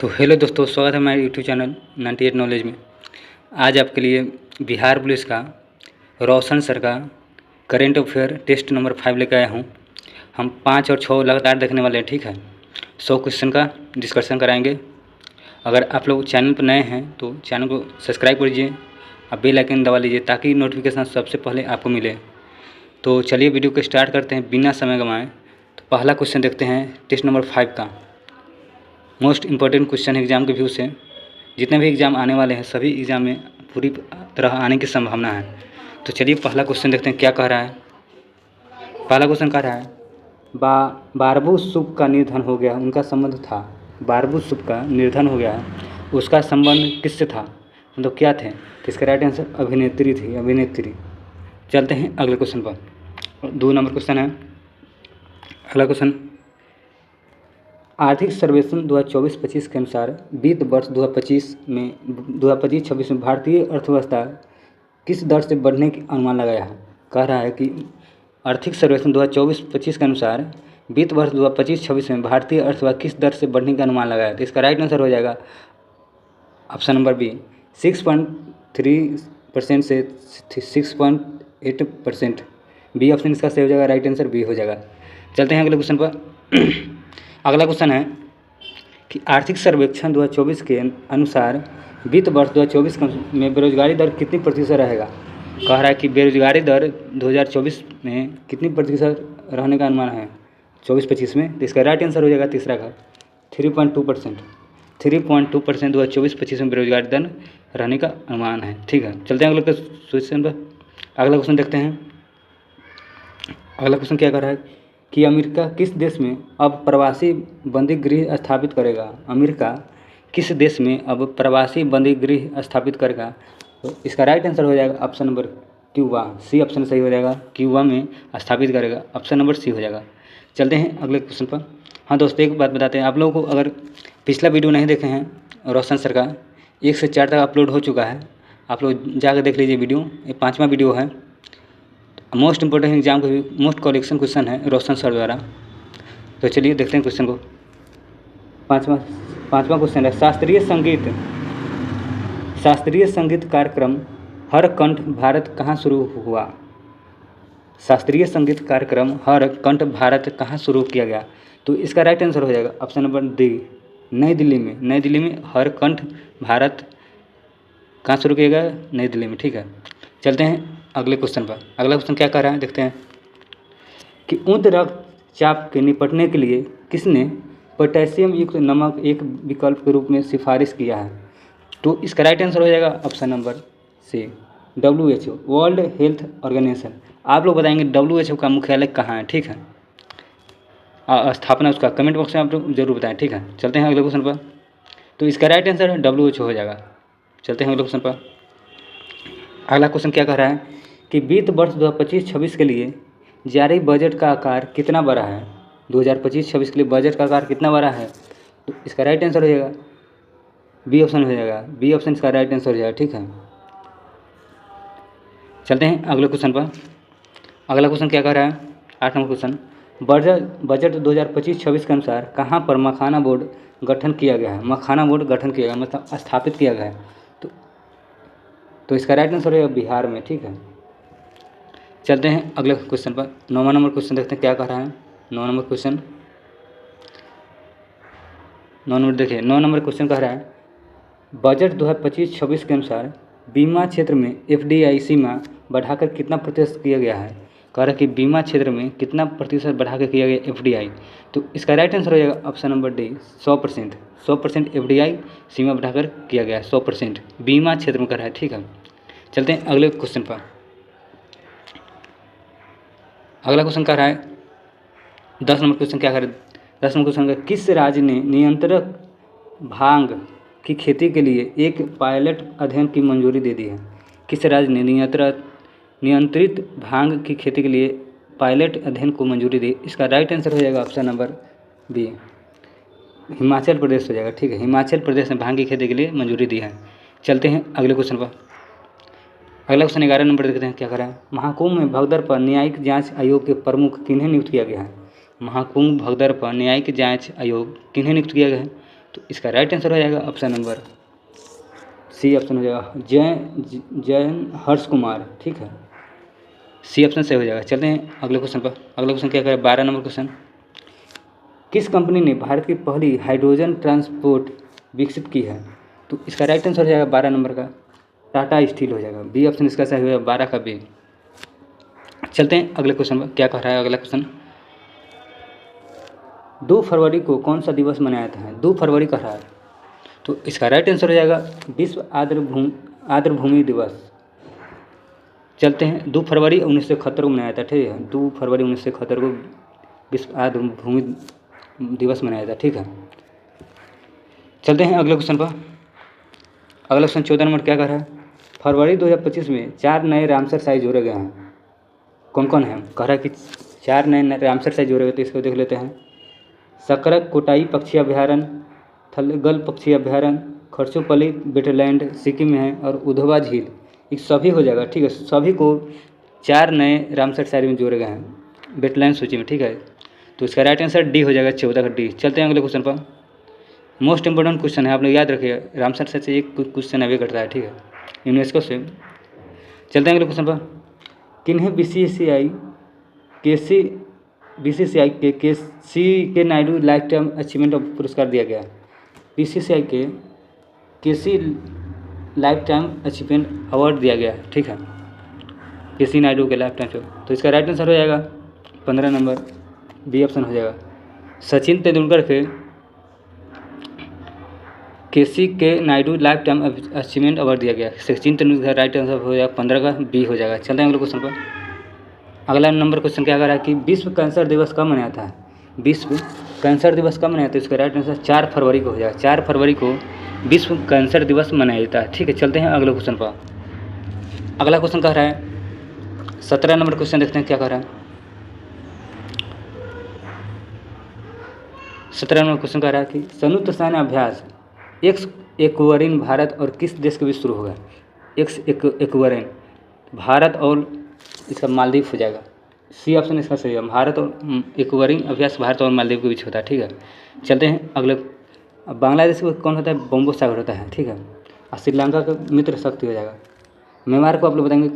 तो हेलो दोस्तों, स्वागत है हमारे यूट्यूब चैनल 98 नॉलेज में। आज आपके लिए बिहार पुलिस का रोशन सर का करेंट अफेयर टेस्ट नंबर 5 लेकर आया हूँ। हम 5 और 6 लगातार देखने वाले हैं, ठीक है। 100 क्वेश्चन का डिस्कशन कराएंगे। अगर आप लोग चैनल पर नए हैं तो चैनल को सब्सक्राइब कर लीजिए और बेल आइकन दबा लीजिए ताकि नोटिफिकेशन सबसे पहले आपको मिले। तो चलिए वीडियो को स्टार्ट करते हैं बिना समय गंवाए। तो पहला क्वेश्चन देखते हैं टेस्ट नंबर 5 का। मोस्ट इम्पॉर्टेंट क्वेश्चन है एग्ज़ाम के व्यू से। जितने भी एग्ज़ाम आने वाले हैं सभी एग्ज़ाम में पूरी तरह आने की संभावना है। तो चलिए पहला क्वेश्चन देखते हैं क्या कह रहा है। पहला क्वेश्चन कह रहा है बारबू सुब का निधन हो गया, उनका संबंध था। बारबू सुब का निधन हो गया है, उसका संबंध किससे था, मतलब क्या थे। तो इसका राइट आंसर अभिनेत्री थी, अभिनेत्री। चलते हैं अगले क्वेश्चन पर। 2 नंबर क्वेश्चन है। अगला क्वेश्चन, आर्थिक सर्वेक्षण 2024-25 के अनुसार वित्त वर्ष 2025-26 में भारतीय अर्थव्यवस्था किस दर से बढ़ने की अनुमान लगाया है। कह रहा है कि आर्थिक सर्वेक्षण 2024-25 के अनुसार वित्त वर्ष 2025-26 में भारतीय अर्थव्यवस्था किस दर से बढ़ने का अनुमान लगाया है। तो इसका राइट आंसर हो जाएगा ऑप्शन नंबर बी, 6.3% से 6.8%। बी ऑप्शन इसका सही हो जाएगा, राइट आंसर बी हो जाएगा। चलते हैं अगले क्वेश्चन पर। अगला क्वेश्चन है कि आर्थिक सर्वेक्षण 2024 के अनुसार वित्त वर्ष 2024 में बेरोजगारी दर कितनी प्रतिशत रहेगा। कह रहा है कि बेरोजगारी दर 2024 में कितनी प्रतिशत रहने का अनुमान है 24-25 में। तो इसका राइट आंसर हो जाएगा तीसरा का 3.2%। 3.2% 2024-25 में बेरोजगारी दर रहने का अनुमान है, ठीक है। चलते हैं अगले क्वेश्चन पर। अगला क्वेश्चन देखते हैं। अगला क्वेश्चन क्या कर रहा है कि अमेरिका किस देश में अब प्रवासी बंदी गृह स्थापित करेगा। अमेरिका किस देश में अब प्रवासी बंदी गृह स्थापित करेगा। तो इसका राइट आंसर हो जाएगा option number Cuba, C option सही हो जाएगा, क्यूबा में स्थापित करेगा, ऑप्शन नंबर सी हो जाएगा। चलते हैं अगले क्वेश्चन पर। हाँ दोस्तों, एक बात बताते हैं आप लोगों को, अगर पिछला वीडियो नहीं देखे हैं रोशन सर का 1 से 4 तक अपलोड हो चुका है, आप लोग जाकर देख लीजिए वीडियो। ये 5वां वीडियो है। मोस्ट इंपॉर्टेंट एग्जाम का भी मोस्ट कलेक्शन क्वेश्चन है रोशन सर द्वारा। तो चलिए देखते हैं क्वेश्चन को। पाँचवा क्वेश्चन है, शास्त्रीय संगीत कार्यक्रम हर कंठ भारत कहाँ शुरू हुआ। शास्त्रीय संगीत कार्यक्रम हर कंठ भारत कहाँ शुरू किया गया। तो इसका राइट आंसर हो जाएगा ऑप्शन नंबर डी, नई दिल्ली में। नई दिल्ली में हर कंठ भारत कहाँ शुरू किया गया, नई दिल्ली में, ठीक है। चलते हैं अगले क्वेश्चन पर। अगला क्वेश्चन क्या कह रहा है देखते हैं कि उच्च रक्तचाप के निपटने के लिए किसने पोटेशियम युक्त नमक एक विकल्प के रूप में सिफारिश किया है। तो इसका राइट आंसर हो जाएगा option number C, WHO, World Health Organization. आप लोग बताएंगे WHO का मुख्यालय कहाँ है, ठीक है। स्थापना उसका कमेंट बॉक्स में आप लोग जरूर बताएं, ठीक है। चलते हैं अगले क्वेश्चन पर। तो इसका राइट आंसर WHO हो जाएगा। चलते हैं अगले क्वेश्चन पर। अगला क्वेश्चन क्या कह रहा है कि वित्त वर्ष 2025-26 के लिए जारी बजट का आकार कितना बड़ा है। 2025-26 के लिए बजट का आकार कितना बड़ा है। तो इसका राइट आंसर हो जाएगा बी ऑप्शन हो जाएगा, बी ऑप्शन इसका राइट आंसर हो जाएगा, ठीक है। चलते हैं अगले क्वेश्चन पर। अगला क्वेश्चन क्या कह रहा है 8 नंबर क्वेश्चन, बजट 2025-26 के अनुसार कहाँ पर मखाना बोर्ड गठन किया गया है। मखाना बोर्ड गठन किया गया मतलब स्थापित किया गया है। तो इसका राइट आंसर है बिहार में, ठीक है। चलते हैं अगले क्वेश्चन पर। 9वां नंबर क्वेश्चन देखते हैं क्या कह रहा है। 9 नंबर क्वेश्चन, 9 नंबर देखिए। 9 नंबर क्वेश्चन कह रहा है बजट 2025-26 के अनुसार बीमा क्षेत्र में FDI सीमा बढ़ाकर कितना प्रतिशत किया गया है। कह रहा है कि बीमा क्षेत्र में कितना प्रतिशत बढ़ाकर किया गया FDI। तो इसका राइट आंसर हो जाएगा ऑप्शन नंबर डी, 100%। 100% FDI सीमा बढ़ाकर किया गया है, 100% बीमा क्षेत्र में कर रहा है, ठीक है। चलते हैं अगले क्वेश्चन पर। अगला क्वेश्चन कह रहा है 10 नंबर क्वेश्चन क्या कर रहा है। 10 नंबर क्वेश्चन का किस राज्य ने नियंत्रक भांग की खेती के लिए एक पायलट अध्ययन की मंजूरी दे दी है। किस राज्य ने नियंत्रित भांग की खेती के लिए पायलट अध्ययन को मंजूरी दी। इसका राइट आंसर हो जाएगा option number B, Himachal Pradesh हो जाएगा, ठीक है। हिमाचल प्रदेश ने भांग की खेती के लिए मंजूरी दी है। चलते हैं अगले क्वेश्चन पर। अगला क्वेश्चन 11 नंबर देखते हैं क्या कह रहा है। महाकुंभ में भगदड़ पर न्यायिक जांच आयोग के प्रमुख किन्हें नियुक्त किया गया है। महाकुंभ भगदड़ पर न्यायिक जांच आयोग किन्हें नियुक्त किया गया है। तो इसका राइट आंसर हो जाएगा ऑप्शन नंबर सी ऑप्शन हो जाएगा, जैन हर्ष कुमार। ठीक है, सी ऑप्शन सही हो जाएगा। चलते हैं अगले क्वेश्चन पर। अगला क्वेश्चन क्या करें, 12 नंबर क्वेश्चन। किस कंपनी ने भारत की पहली हाइड्रोजन ट्रांसपोर्ट विकसित की है? तो इसका राइट आंसर हो जाएगा 12 नंबर का टाटा स्टील हो जाएगा। बी ऑप्शन इसका सही हो जाएगा, 12 का बी। चलते हैं अगले क्वेश्चन पर। क्या कह रहा है अगला क्वेश्चन, 2 फरवरी को कौन सा दिवस मनाया जाता है? 2 फरवरी कह रहा है, तो इसका राइट आंसर हो जाएगा विश्व आर्द्रभूमि दिवस। चलते हैं, 2 फरवरी 1971 को मनाया था। ठीक है, 2 फरवरी 1971 को विश्व आर्द्रभूमि दिवस मनाया था। ठीक है, चलते हैं अगले क्वेश्चन पर। अगला क्वेश्चन 14 नंबर क्या कह रहा है, फरवरी 2025 में 4 नए रामसर साइट जोड़े गए हैं। कौन कौन है? कह रहा है कि 4 नए रामसर साइट जोड़े गए, तो इसको देख लेते हैं। सकरक कोटाई पक्षी अभ्यारण्य, थलगल पक्षी अभ्यारण्य, खर्चोपली वेटलैंड सिक्किम में है, और उधवा झील, ये सभी हो जाएगा। ठीक है, सभी को 4 नए रामसर साइट में जोड़े गए हैं वेटलैंड सूची में। ठीक है, तो इसका राइट आंसर डी हो जाएगा, 14 का डी। चलते हैं अगले क्वेश्चन पर। मोस्ट इंपॉर्टेंट क्वेश्चन है, आप लोग याद रखिए, रामसर साइट से एक क्वेश्चन अभी कटता है। ठीक है, यूनेस्को से। चलते हैं अगले क्वेश्चन पर। किन्हें बीसीसीआई के के नायडू लाइफ टाइम अचीवमेंट पुरस्कार दिया गया? बीसीसीआई के केसी लाइफ टाइम अचीवमेंट अवार्ड दिया गया है। ठीक है, केसी नायडू के लाइफ टाइम, तो इसका राइट आंसर हो जाएगा 15 नंबर बी ऑप्शन हो जाएगा। सचिन तेंदुलकर के केसी के Naidu life time achievement award दिया गया। सचिन तेंदुलकर का राइट आंसर हो जाएगा 15 का बी हो जाएगा। चलते हैं अगले क्वेश्चन पर। अगला नंबर क्वेश्चन क्या कर रहा है कि विश्व कैंसर दिवस कब मनाया था? विश्व कैंसर दिवस कब मनाया था? इसका राइट आंसर 4 फरवरी को हो जाएगा। 4 फरवरी को विश्व कैंसर दिवस मनाया जाता है। ठीक है, चलते हैं अगले क्वेश्चन पर। अगला क्वेश्चन कह रहा है 17 नंबर क्वेश्चन, देखते हैं क्या कह रहा है। 17 नंबर क्वेश्चन कह रहा है कि संयुक्त सैन्य अभ्यास एक्वरीन भारत और किस देश के बीच शुरू होगा? एक्वरीन भारत और इसका मालदीव हो जाएगा। सी ऑप्शन इसका सही है, भारत और एक्वरीन अभ्यास भारत और मालदीव के बीच होता है। ठीक है, चलते हैं अगले। बांग्लादेश को कौन होता है? बॉम्बो सागर होता है। ठीक है, और श्रीलंका का मित्र शक्ति हो जाएगा। म्यांमार को आप लोग बताएंगे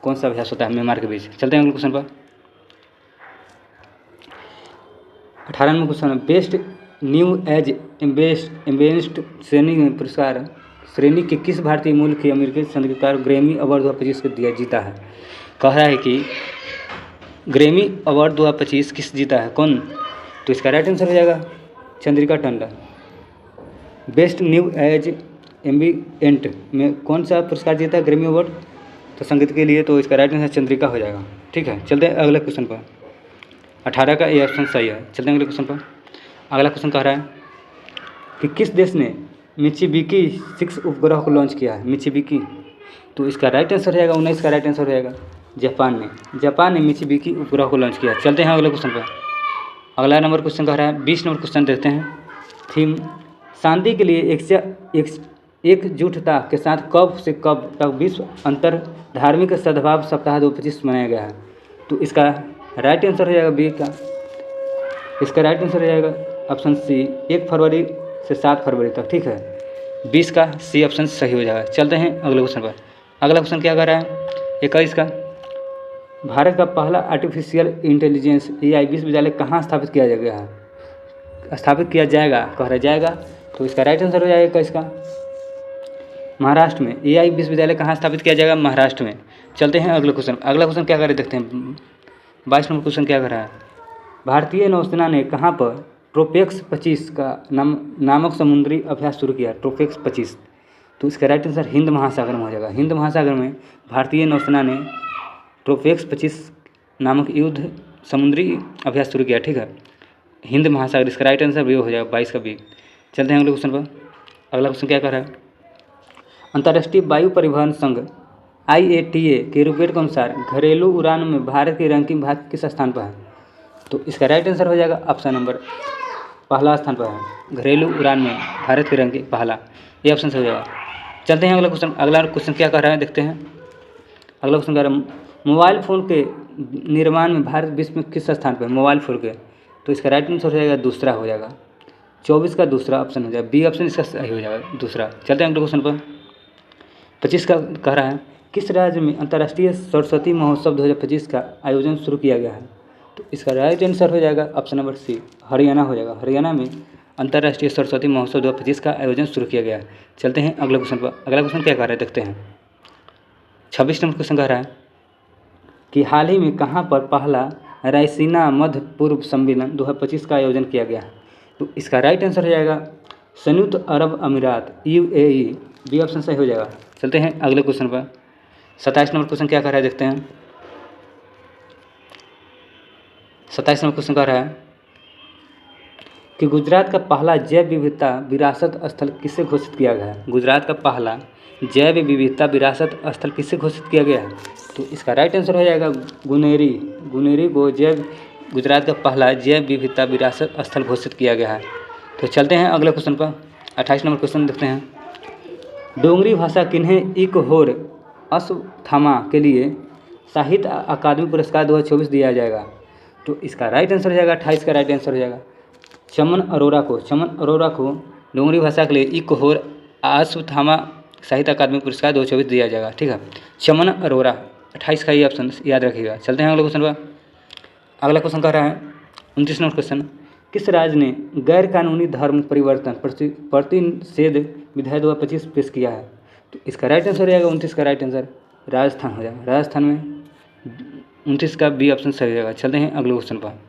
कौन सा अभ्यास होता है म्यांमार के बीच। चलते हैं अगले क्वेश्चन पर। 18 नंबर क्वेश्चन है, बेस्ट न्यू एज एम्बेस्ड श्रेणी के किस भारतीय मूल के अमेरिकी संगीतकार ग्रैमी अवार्ड 2025 को जीता है? कह रहा है कि ग्रैमी अवार्ड 2025 किस जीता है, कौन? तो इसका राइट आंसर हो जाएगा Chandrika Tandon. Best new age ambient में कौन सा पुरस्कार जीता है ग्रैमी अवार्ड? तो संगीत के लिए, तो इसका राइट आंसर चंद्रिका हो जाएगा। ठीक है, चलते हैं अगले क्वेश्चन पर। 18 का ए ऑप्शन सही है। चलते हैं अगले क्वेश्चन पर। अगला क्वेश्चन कह रहा है कि किस देश ने मित्सुबिशी 6 उपग्रह को लॉन्च किया है? मित्सुबिशी, तो इसका राइट आंसर हो जाएगा 19 का राइट आंसर हो जाएगा जापान ने मित्सुबिशी उपग्रह को लॉन्च किया। चलते हैं अगले क्वेश्चन पर। अगला नंबर क्वेश्चन कह रहा है 20 नंबर क्वेश्चन देखते हैं। थीम शांति के लिए एकजुटता के साथ कब से कब तक विश्व अंतर धार्मिक सद्भाव सप्ताह 2025 मनाया गया है? तो इसका राइट आंसर हो जाएगा बी का, इसका राइट आंसर हो जाएगा ऑप्शन सी 1 फरवरी से 7 फरवरी तक। ठीक है, 20 का सी ऑप्शन सही हो जाएगा। चलते हैं अगले क्वेश्चन पर। अगला क्वेश्चन क्या कर रहा है 21 का, भारत का पहला आर्टिफिशियल इंटेलिजेंस AI विश्वविद्यालय कहाँ स्थापित किया जाएगा? कह रहा जाएगा, तो इसका राइट आंसर हो जाएगा इसका महाराष्ट्र में। AI विश्वविद्यालय कहाँ स्थापित किया जाएगा? महाराष्ट्र में। चलते हैं अगले क्वेश्चन। अगला क्वेश्चन क्या कर रहे देखते हैं। 22 नंबर क्वेश्चन क्या कर रहा है, भारतीय नौसेना ने कहाँ पर ट्रोपेक्स 25 का नामक समुद्री अभ्यास शुरू किया? ट्रोपेक्स 25, तो इसका राइट आंसर हिंद महासागर में हो जाएगा। हिंद महासागर में भारतीय नौसेना ने ट्रोपेक्स 25 नामक युद्ध समुद्री अभ्यास शुरू किया। ठीक है, हिंद महासागर, इसका राइट आंसर भी हो जाएगा 22 का भी। चलते हैं अगले क्वेश्चन पर। अगला क्वेश्चन क्या कर रहा है, अंतर्राष्ट्रीय वायु परिवहन संघ IATA के रिपोर्ट के अनुसार घरेलू उड़ान में भारत की रैंकिंग भारत किस स्थान पर है? तो इसका राइट आंसर हो जाएगा ऑप्शन नंबर पहला स्थान पर है। घरेलू उड़ान में भारत की रैंकिंग पहला, ये ऑप्शन से हो जाएगा। चलते हैं अगला क्वेश्चन। अगला क्वेश्चन क्या कर रहा है देखते हैं। अगला क्वेश्चन कह रहा है मोबाइल फ़ोन के निर्माण में भारत विश्व में किस स्थान पर है? मोबाइल फ़ोन के, तो इसका राइट आंसर हो जाएगा दूसरा हो जाएगा। 24 का दूसरा ऑप्शन हो जाएगा, बी ऑप्शन इसका सही हो जाएगा दूसरा। चलते हैं अगले क्वेश्चन पर। 25 का कह रहा है किस राज्य में अंतर्राष्ट्रीय सरस्वती महोत्सव 2025 का आयोजन शुरू किया गया है? तो इसका राइट आंसर हो जाएगा ऑप्शन नंबर सी, हरियाणा हो जाएगा। हरियाणा में अंतर्राष्ट्रीय सरस्वती महोत्सव 2025 का आयोजन शुरू किया गया है। चलते हैं अगले क्वेश्चन पर। अगला क्वेश्चन क्या कह रहा है देखते हैं। 26 नंबर क्वेश्चन कह रहा है कि हाल ही में कहाँ पर पहला रायसीना मध्य पूर्व सम्मेलन 2025 का आयोजन किया गया है? तो इसका राइट आंसर हो जाएगा संयुक्त अरब अमीरात, UAE, बी ऑप्शन सही हो जाएगा। चलते हैं अगले क्वेश्चन पर। 27 नंबर क्वेश्चन क्या कह रहा है देखते हैं। 27 नंबर क्वेश्चन कह रहा है कि गुजरात का पहला जैव विविधता विरासत स्थल किससे घोषित किया गया है? गुजरात का पहला जैव विविधता विरासत स्थल किससे घोषित किया गया है? तो इसका राइट आंसर हो जाएगा गुनेरी। गुनेरी को गुजरात का पहला जैव विविधता विरासत स्थल घोषित किया गया है। तो चलते हैं अगले क्वेश्चन पर। 28 नंबर क्वेश्चन देखते हैं। डोगरी भाषा किन्हें एक होर अश्वत्थामा के लिए साहित्य अकादमी पुरस्कार 2024 दिया जाएगा? तो इसका राइट आंसर हो जाएगा 28 का राइट आंसर हो जाएगा चमन अरोरा को। चमन अरोरा को डोगरी भाषा के लिए एक होर अश्वत्थामा साहित्य अकादमी पुरस्कार 2024 दिया जाएगा। ठीक है, चमन अरोरा, 28 का ये ऑप्शन याद रखिएगा। चलते हैं अगले क्वेश्चन पर। अगला क्वेश्चन कह रहा है 29 नंबर क्वेश्चन, किस राज्य ने गैर कानूनी धर्म परिवर्तन प्रतिषेध विधेयक 2025 पेश किया है? तो इसका राइट आंसर हो जाएगा 29 का राइट आंसर राजस्थान हो जाएगा। राजस्थान में 29 का बी ऑप्शन सही हो जाएगा। चलते हैं अगले क्वेश्चन पर।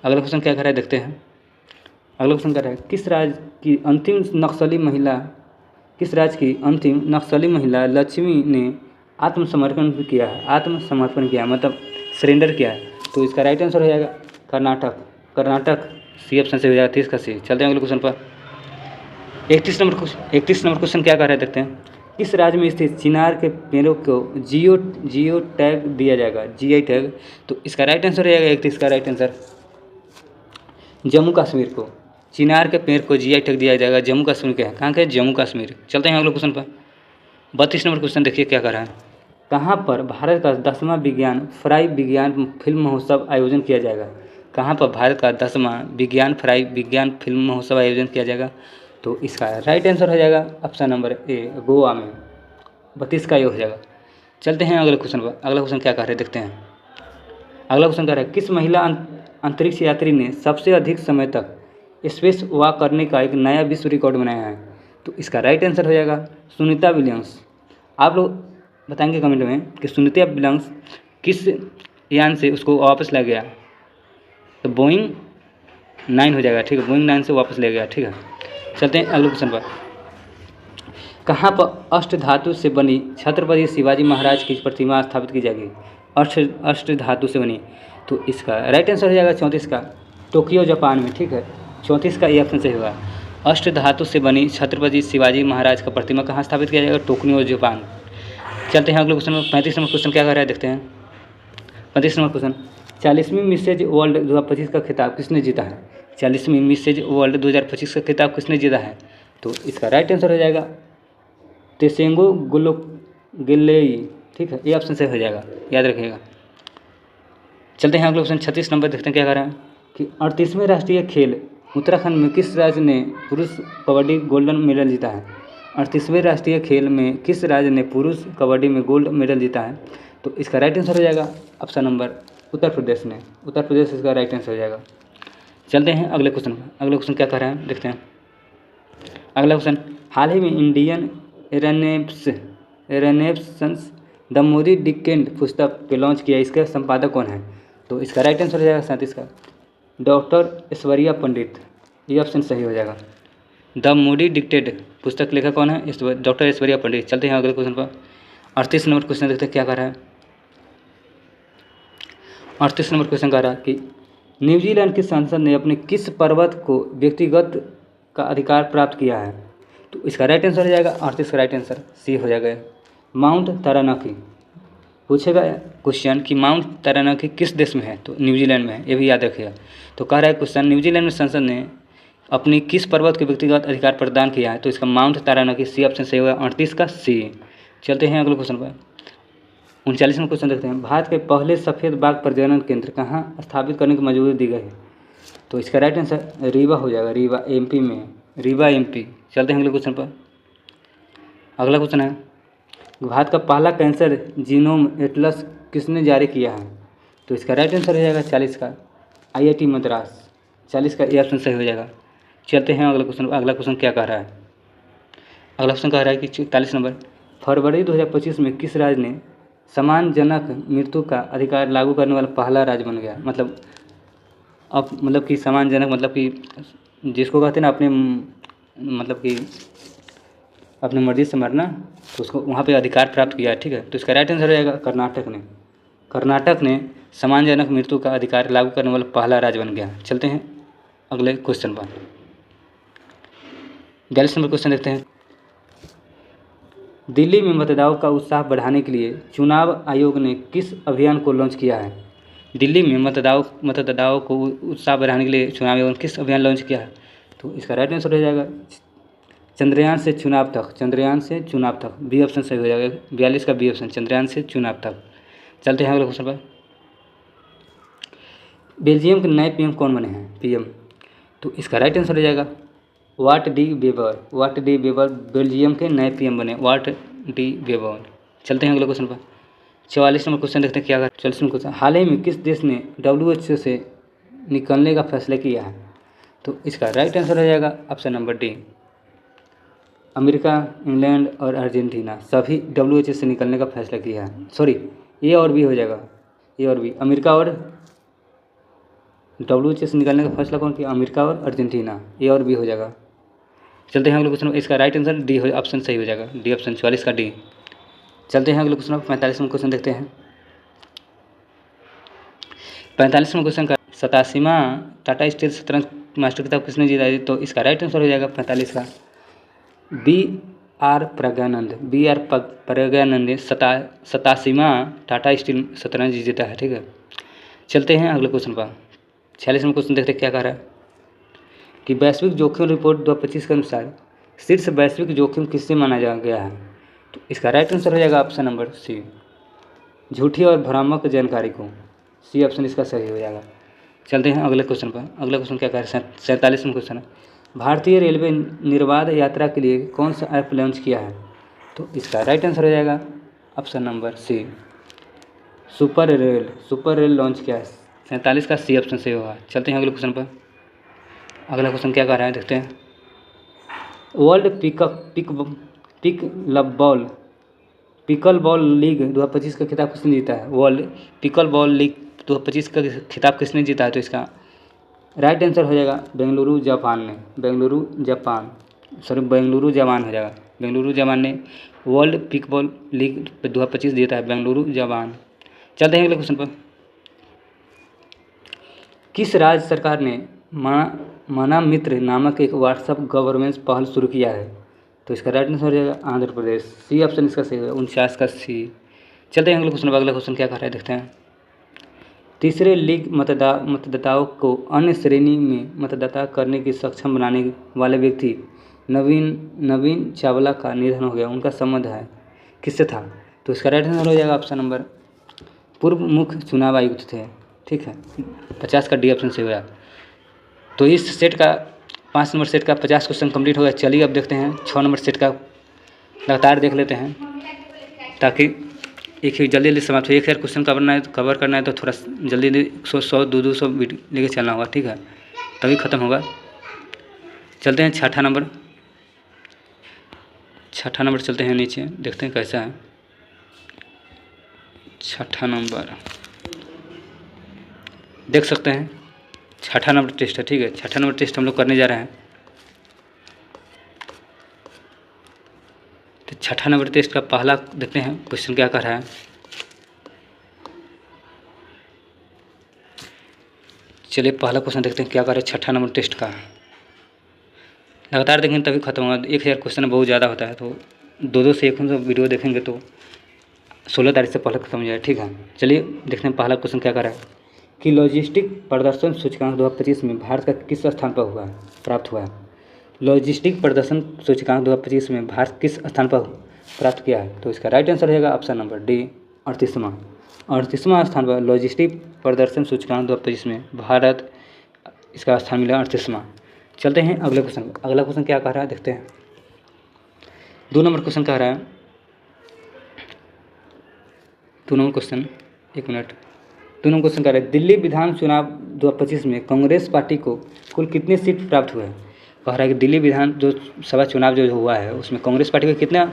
अगला क्वेश्चन क्या कर रहा है देखते हैं। अगला क्वेश्चन कर रहा है किस राज्य की अंतिम नक्सली महिला लक्ष्मी ने आत्मसमर्पण किया है? आत्मसमर्पण किया मतलब सरेंडर किया है। तो इसका राइट आंसर हो जाएगा कर्नाटक, सी ऑप्शन से हो जाएगा 30 का सी। चलते हैं अगले क्वेश्चन पर। 31 नंबर क्वेश्चन क्या कर रहे हैं देखते हैं। किस राज्य में स्थित चिनार के पेड़ों को जियो टैग दिया जाएगा? GI tag. तो इसका राइट आंसर हो जाएगा 31 का राइट आंसर जम्मू कश्मीर को। चिनार के पेड़ को GI टैग दिया जाएगा जम्मू कश्मीर के। कहाँ के? जम्मू कश्मीर। चलते हैं अगले क्वेश्चन पर। 32 नंबर क्वेश्चन देखिए क्या कर रहा है। कहाँ पर भारत का 10वां विज्ञान फिल्म महोत्सव आयोजन किया जाएगा? कहाँ पर भारत का 10वां विज्ञान फिल्म महोत्सव आयोजन किया जाएगा? तो इसका राइट आंसर हो जाएगा ऑप्शन नंबर ए, गोवा में। 32 का ये हो जाएगा। चलते हैं अगले क्वेश्चन पर। अगला क्वेश्चन क्या कर रहे हैं देखते हैं। अगला क्वेश्चन कह रहा है किस महिला अंतरिक्ष यात्री ने सबसे अधिक समय तक स्पेस वॉक करने का एक नया विश्व रिकॉर्ड बनाया है? तो इसका राइट आंसर हो जाएगा सुनीता विलियम्स। आप लोग बताएंगे कमेंट में कि सुनीता विलियम्स किस यान से उसको वापस ले गया? तो बोइंग 9 हो जाएगा। ठीक है, बोइंग 9 से वापस ले गया। ठीक है, चलते हैं अगले क्वेश्चन पर। कहाँ पर अष्ट धातु से बनी छत्रपति शिवाजी महाराज की प्रतिमा स्थापित की जाएगी? अष्ट धातु से बनी। तो इसका राइट आंसर हो जाएगा 34 का टोक्यो जापान में। ठीक है, 34 का ये ऑप्शन सही होगा। अष्ट धातु से बनी छत्रपति शिवाजी महाराज का प्रतिमा कहाँ स्थापित किया जाएगा? Tokyo Japan. चलते हैं अगले क्वेश्चन में। 35 नंबर क्वेश्चन क्या कर रहा है देखते हैं। 35 नंबर क्वेश्चन 40वीं मिसेज वर्ल्ड 2025 का खिताब किसने जीता है? 40वीं मिसेज वर्ल्ड 2025 का खिताब किसने जीता है? तो इसका राइट आंसर हो जाएगा तेसेंगो गुलोगेलेई। ठीक है, ये ऑप्शन से हो जाएगा, याद रखिएगा। चलते हैं अगले क्वेश्चन 36 नंबर देखते हैं क्या कर रहा है कि 38वें राष्ट्रीय खेल उत्तराखंड में किस राज्य ने पुरुष कबड्डी गोल्डन मेडल जीता है? 38वें राष्ट्रीय खेल में किस राज्य ने पुरुष कबड्डी में गोल्ड मेडल जीता है? तो इसका राइट आंसर हो जाएगा ऑप्शन नंबर उत्तर प्रदेश ने। उत्तर प्रदेश इसका राइट आंसर हो जाएगा। चलते हैं अगले क्वेश्चन पर। अगले क्वेश्चन क्या कर रहे हैं देखते हैं। अगला क्वेश्चन हाल ही में Indian renaissance the Modi decade पुस्तक के लॉन्च किया, इसका संपादक कौन है? तो इसका राइट आंसर हो जाएगा 37 का डॉक्टर ऐश्वर्या पंडित। ये ऑप्शन सही हो जाएगा। द मोदी डिक्टेड पुस्तक लेखक कौन है? डॉक्टर ऐश्वर्या पंडित। चलते हैं अगले क्वेश्चन पर। 38 नंबर क्वेश्चन देखते हैं क्या कर रहा है। 38 नंबर क्वेश्चन कह रहा है कि न्यूजीलैंड की संसद ने अपने किस पर्वत को व्यक्तिगत का अधिकार प्राप्त किया है? तो इसका राइट आंसर हो जाएगा 38 का राइट आंसर सी हो जाएगा माउंट तारानाकी। पूछेगा क्वेश्चन कि माउंट तारानाकी किस देश में है? तो न्यूजीलैंड में है, ये भी याद रखिएगा। तो कह रहा है क्वेश्चन न्यूजीलैंड में संसद ने अपनी किस पर्वत को व्यक्तिगत अधिकार प्रदान किया है? तो इसका माउंट तारानाकी सी ऑप्शन सही होगा 38 का सी। चलते हैं अगले क्वेश्चन पर। 39 क्वेश्चन देखते हैं। भारत के पहले सफ़ेद बाघ प्रजनन केंद्र कहाँ स्थापित करने की मंजूरी दी गई है? तो इसका राइट आंसर रीवा हो जाएगा। रीवा एमपी में है, रीवा एमपी। चलते हैं अगले क्वेश्चन पर। अगला क्वेश्चन है, भारत का पहला कैंसर जीनोम एटलस किसने जारी किया है? तो इसका राइट आंसर हो जाएगा 40 का आईआईटी मद्रास। 40 का ए ऑप्शन सही हो जाएगा। चलते हैं अगले क्वेश्चन। अगला क्वेश्चन क्या कह रहा है? अगला क्वेश्चन कह रहा है कि 44 नंबर, फरवरी 2025 में किस राज्य ने सम्मानजनक मृत्यु का अधिकार लागू करने वाला पहला राज्य बन गया? मतलब अब मतलब कि सम्मानजनक मतलब कि जिसको कहते हैं ना अपने मतलब कि अपनी मर्जी से मरना, तो उसको वहाँ पे अधिकार प्राप्त किया है। ठीक है, तो इसका राइट आंसर हो जाएगा कर्नाटक ने। कर्नाटक ने सम्मानजनक मृत्यु का अधिकार लागू करने वाला पहला राज्य बन गया। चलते हैं अगले क्वेश्चन पर। 42 नंबर क्वेश्चन देखते हैं। दिल्ली में मतदाताओं का उत्साह बढ़ाने के लिए चुनाव आयोग ने किस अभियान को लॉन्च किया है? दिल्ली में मतदाताओं को उत्साह बढ़ाने के लिए चुनाव आयोग ने किस अभियान लॉन्च किया है? तो इसका राइट आंसर हो जाएगा चंद्रयान से चुनाव तक। चंद्रयान से चुनाव तक, बी ऑप्शन सही हो जाएगा। 42 का बी ऑप्शन, चंद्रयान से चुनाव तक। चलते हैं अगले क्वेश्चन पर। बेल्जियम के नए पीएम कौन बने हैं? पीएम, तो इसका राइट आंसर हो जाएगा वाट डी वेबर। वाट डी वेबर बेल्जियम के नए पीएम बने, वाट डी वेबर। चलते हैं अगले क्वेश्चन पर। 44 नंबर क्वेश्चन देखते हैं क्या। 44 नंबर क्वेश्चन, हाल ही में किस देश ने WHO से निकलने का फैसला किया है? तो इसका राइट आंसर हो जाएगा option number D, America, England और अर्जेंटीना सभी WHO से निकलने का फैसला किया है। सॉरी, ए और बी हो जाएगा, ए और बी। अमेरिका और WHO से निकलने का फैसला कौन किया? अमेरिका और अर्जेंटीना, ए और बी हो जाएगा। चलते हैं अगले क्वेश्चन। इसका राइट आंसर डी ऑप्शन सही हो जाएगा, डी ऑप्शन 44 का डी। चलते हैं अगले क्वेश्चन। 45 नंबर क्वेश्चन देखते हैं। 45 नंबर क्वेश्चन का 87वां टाटा स्टील शतरंज मास्टर खिताब किसने जीता है? तो इसका राइट आंसर हो जाएगा 45 का B.R. प्रज्ञानंद। B.R. प्रज्ञानंद ने 87वां टाटा स्टील शतरंज जीता है। ठीक है, चलते हैं अगले क्वेश्चन पर। 46 नंबर क्वेश्चन देखते हैं क्या कह रहा है कि वैश्विक जोखिम रिपोर्ट 2025 के अनुसार शीर्ष वैश्विक जोखिम किससे माना जा गया है? तो इसका राइट आंसर हो जाएगा ऑप्शन नंबर सी, झूठी और भ्रामक जानकारी को। सी ऑप्शन इसका सही हो जाएगा। चलते हैं अगले क्वेश्चन पर। अगला क्वेश्चन क्या कह रहा है? 47 में क्वेश्चन है, भारतीय रेलवे निर्बाध यात्रा के लिए कौन सा ऐप लॉन्च किया है? तो इसका राइट आंसर हो जाएगा option number C, super rail launch किया है। 47 का सी ऑप्शन सही होगा। चलते हैं अगले क्वेश्चन पर। अगला क्वेश्चन क्या कह रहा है देखते हैं। वर्ल्ड पिकल बॉल लीग 2025 का खिताब किसने जीता है? वर्ल्ड पिकल बॉल लीग 2025 का खिताब किसने जीता है? तो इसका राइट आंसर हो जाएगा बेंगलुरु जापान ने। बेंगलुरु जापान हो जाएगा। बेंगलुरु जापान ने वर्ल्ड पिकबॉल लीग 2025 जीता है, बेंगलुरु जापान। चलते हैं अगले क्वेश्चन पर। किस राज्य सरकार ने माना मित्र नामक एक व्हाट्सएप गवर्नेंस पहल शुरू किया है? तो इसका राइट आंसर हो जाएगा आंध्र प्रदेश। सी ऑप्शन इसका सही होगा, 49 का सी। चलते हैं अगले क्वेश्चन पर। अगला क्वेश्चन क्या कर रहा है देखते हैं। तीसरे लीग मतदाताओं को अन्य श्रेणी में मतदाता करने की सक्षम बनाने वाले व्यक्ति नवीन चावला का निधन हो गया। उनका संबंध है किससे था? तो इसका राइट आंसर हो जाएगा ऑप्शन नंबर, पूर्व मुख्य चुनाव आयुक्त थे। ठीक है, 50 का डी ऑप्शन से हुआ। तो इस सेट का 5 नंबर सेट का 50 क्वेश्चन कंप्लीट हो गया। चलिए अब देखते हैं 6 नंबर सेट का, लगातार देख लेते हैं ताकि एक ही जल्दी समाप्त हो। 1000 क्वेश्चन कवर करना है तो थोड़ा जल्दी 100 200 लेके चलना होगा। ठीक है, तभी ख़त्म होगा। चलते हैं छठा नंबर चलते हैं नीचे, देखते हैं कैसा है। छठा नंबर देख सकते हैं, छठा नंबर टेस्ट है। ठीक है, छठा नंबर टेस्ट हम लोग करने जा रहे हैं। तो छठा नंबर टेस्ट का पहला देखते हैं क्वेश्चन क्या कर रहा है। चलिए पहला क्वेश्चन देखते हैं क्या कर रहा है छठा नंबर टेस्ट का। लगातार देखेंगे तभी खत्म होगा। 1000 क्वेश्चन बहुत ज़्यादा होता है, तो 2 से 1 वीडियो देखेंगे तो 16 तारीख से पहले खत्म हो जाए। ठीक है, चलिए देखते हैं पहला क्वेश्चन क्या कर रहा है कि लॉजिस्टिक प्रदर्शन सूचकांक 2025 में भारत का किस स्थान पर प्राप्त हुआ है? लॉजिस्टिक प्रदर्शन सूचकांक 2025 में भारत किस स्थान पर प्राप्त किया है? तो इसका राइट आंसर रहेगा ऑप्शन नंबर डी, 38वां स्थान पर लॉजिस्टिक प्रदर्शन सूचकांक 2025 में भारत इसका स्थान मिला 38वां। चलते हैं अगले क्वेश्चन। अगला क्वेश्चन क्या कह रहा है देखते हैं। 2 नंबर क्वेश्चन कह रहा है, 2 number question, 1 minute. 2 number question कह रहा है, दिल्ली विधान चुनाव 2025 में कांग्रेस पार्टी को कुल कितने सीट प्राप्त हुए हैं। कह रहा है कि दिल्ली विधान जो सभा चुनाव जो हुआ है उसमें कांग्रेस पार्टी को कितना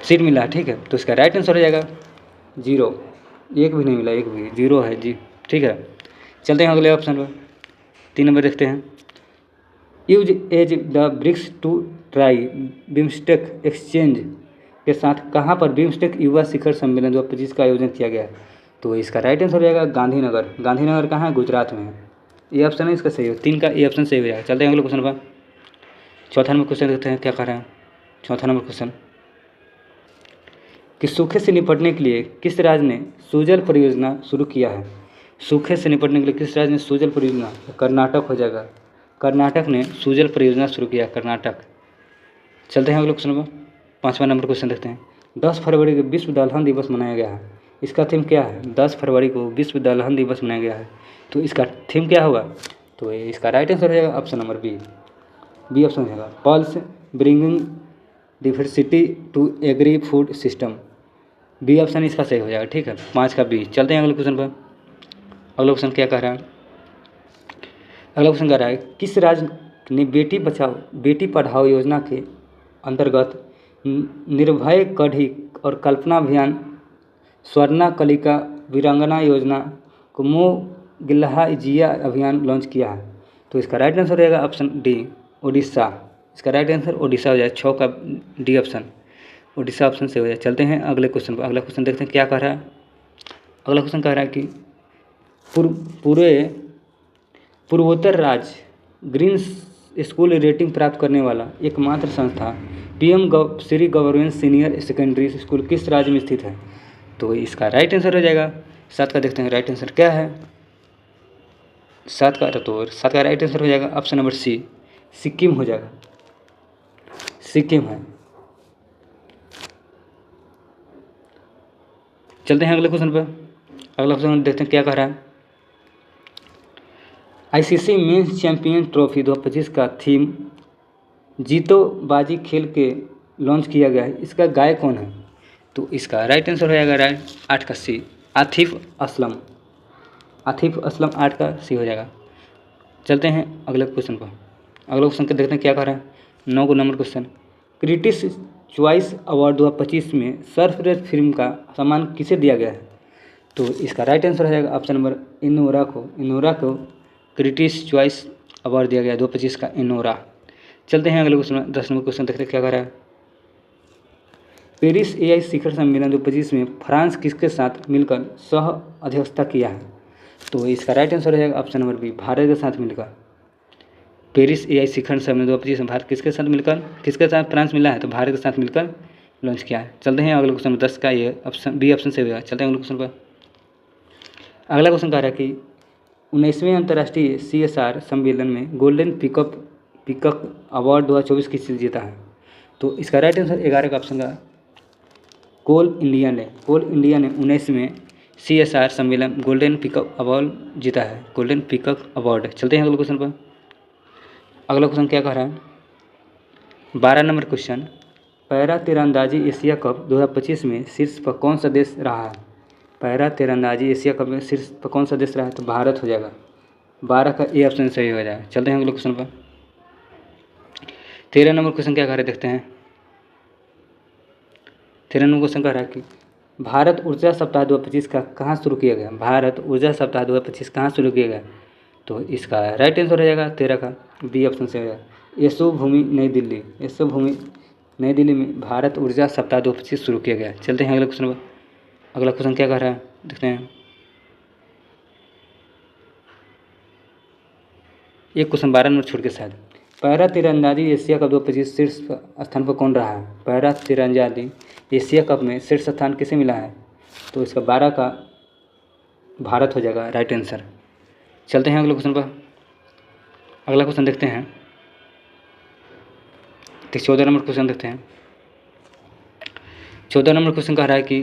सीट मिला है। ठीक है, तो इसका राइट आंसर हो जाएगा 0। एक भी नहीं मिला, एक भी 0 है जी। ठीक है, चलते हैं अगले ऑप्शन पर। 3 नंबर देखते हैं, use as the BRICS to try BIMSTEC exchange के साथ कहाँ पर बिम्स्टेक युवा शिखर सम्मेलन 2025 का आयोजन किया गया है। तो इसका राइट आंसर हो जाएगा गांधीनगर। गांधीनगर कहाँ है, गुजरात में है। ये ऑप्शन है इसका सही हो, 3 का ये ऑप्शन सही हो जाएगा। चलते हैं अगले क्वेश्चन पर। 4था नंबर क्वेश्चन देखते हैं क्या कर रहे हैं। 4था नंबर क्वेश्चन, कि सूखे से निपटने के लिए किस राज्य ने सुजल परियोजना शुरू किया है। सूखे से निपटने के लिए किस राज्य ने सुजल परियोजना, कर्नाटक हो जाएगा। कर्नाटक ने सुजल परियोजना शुरू किया, कर्नाटक। चलते हैं अगले क्वेश्चन पर। 5वां नंबर क्वेश्चन देखते हैं, 10 फरवरी को विश्व दलहन दिवस मनाया गया है। इसका थीम क्या है। 10 फरवरी को विश्व दलहन दिवस मनाया गया है, तो इसका थीम क्या होगा। तो इसका राइट आंसर हो जाएगा ऑप्शन नंबर बी ऑप्शन हो जाएगा, pulse bringing diversity to agri food system. B option इसका सही हो जाएगा। ठीक है, 5 का बी। चलते हैं अगले क्वेश्चन पर। अगला क्वेश्चन क्या कह रहा है। अगला क्वेश्चन कह रहा है, किस राज्य ने बेटी बचाओ बेटी पढ़ाओ योजना के अंतर्गत निर्भय कढ़ी और कल्पना अभियान, स्वर्णा कलिका वीरांगना योजना, कुमो गिल्हा जिया अभियान लॉन्च किया है। तो इसका राइट आंसर हो जाएगा ऑप्शन डी, उड़ीसा। इसका राइट आंसर उड़ीसा हो जाएगा। 6 का डी ऑप्शन, उड़ीसा ऑप्शन से हो जाए। चलते हैं अगले क्वेश्चन पर। अगला क्वेश्चन देखते हैं क्या कह रहा है। अगला क्वेश्चन कह रहा है कि पूर्वोत्तर राज्य ग्रीन स्कूल रेटिंग प्राप्त करने वाला एकमात्र संस्था PM Shri government senior secondary school किस राज्य में स्थित है। तो इसका राइट आंसर हो जाएगा 7 का। देखते हैं राइट आंसर क्या है 7 का। तो 7 का राइट आंसर हो जाएगा ऑप्शन नंबर सी, सिक्किम हो जाएगा। सिक्किम है। चलते हैं अगले क्वेश्चन पर। अगला क्वेश्चन देखते हैं क्या कह रहा है। आईसीसी मेंस चैंपियन ट्रॉफी 2025 का थीम जीतो बाजी खेल के लॉन्च किया गया है। इसका गायक कौन है। तो इसका राइट आंसर हो जाएगा 8 का सी, आतिफ असलम। आतिफ असलम 8 का सी हो जाएगा। चलते हैं अगले क्वेश्चन पर। अगले क्वेश्चन के देखते हैं क्या कह रहा है। 9 number question, critics choice award 2025 में सर्वश्रेष्ठ फिल्म का सम्मान किसे दिया गया है। तो इसका राइट आंसर हो जाएगा ऑप्शन नंबर इनोरा को। इनोरा को क्रिटिक्स चॉइस अवार्ड दिया गया 2025 का, इनोरा। चलते हैं अगले क्वेश्चन 10 नंबर क्वेश्चन देखते हैं क्या कह रहा है। पेरिस एआई शिखर सम्मेलन 2025 में फ्रांस किसके साथ मिलकर सह अध्यक्षता किया है। तो इसका राइट आंसर हो जाएगा ऑप्शन नंबर बी, भारत के साथ मिलकर। पेरिस एआई शिखर सम्मेलन 2025 में भारत किसके साथ मिलकर, किसके साथ फ्रांस मिला है, तो भारत के साथ मिलकर लॉन्च किया है। चलते हैं अगले क्वेश्चन 10 का, ये ऑप्शन बी ऑप्शन से होगा। चलते हैं अगले क्वेश्चन पर। अगला क्वेश्चन कह रहा है कि 19वें अंतर्राष्ट्रीय CSR सम्मेलन में गोल्डन पिकअप अवार्ड 2024 किसने जीता है। तो इसका राइट आंसर 11 का ऑप्शन का कोल इंडिया ने 19वें CSR सम्मेलन गोल्डन पिकअप अवार्ड जीता है, गोल्डन पिकअप अवार्ड। चलते हैं अगले क्वेश्चन पर। अगला क्वेश्चन क्या कह रहा है। 12 नंबर क्वेश्चन, पैरा तीरंदाजी एशिया कप 2025 में शीर्ष पर कौन सा देश रहा है। पैरा तीरंदाजी एशिया कप में शीर्ष पर कौन सा देश रहा है, तो भारत हो जाएगा। 12 का ए ऑप्शन सही हो जाएगा। चलते हैं अगले क्वेश्चन पर। 13 नंबर क्वेश्चन क्या कह रहे देखते हैं। 13 नंबर क्वेश्चन कह रहा है कि भारत ऊर्जा सप्ताह 2025 का कहाँ शुरू किया गया। भारत ऊर्जा सप्ताह 2025 कहाँ शुरू किया गया। तो इसका राइट आंसर हो जाएगा 13 का बी ऑप्शन से हो जाएगा, यशोभूमि नई दिल्ली। यशोभूमि नई दिल्ली में भारत ऊर्जा सप्ताह 2025 शुरू किया गया। चलते हैं अगले क्वेश्चन पर। अगला क्वेश्चन क्या कह रहा है देखते हैं। एक क्वेश्चन 12 नंबर छोड़ के शायद। पैरा तीरंदाजी एशिया कप 2025 शीर्ष स्थान पर कौन रहा है। पैरा तीरंदाजी एशिया कप में शीर्ष स्थान किसे मिला है। तो इसका 12 का भारत हो जाएगा राइट आंसर। चलते हैं अगले क्वेश्चन पर। अगला क्वेश्चन देखते हैं। 14 नंबर क्वेश्चन देखते हैं। 14 नंबर क्वेश्चन कह रहा है कि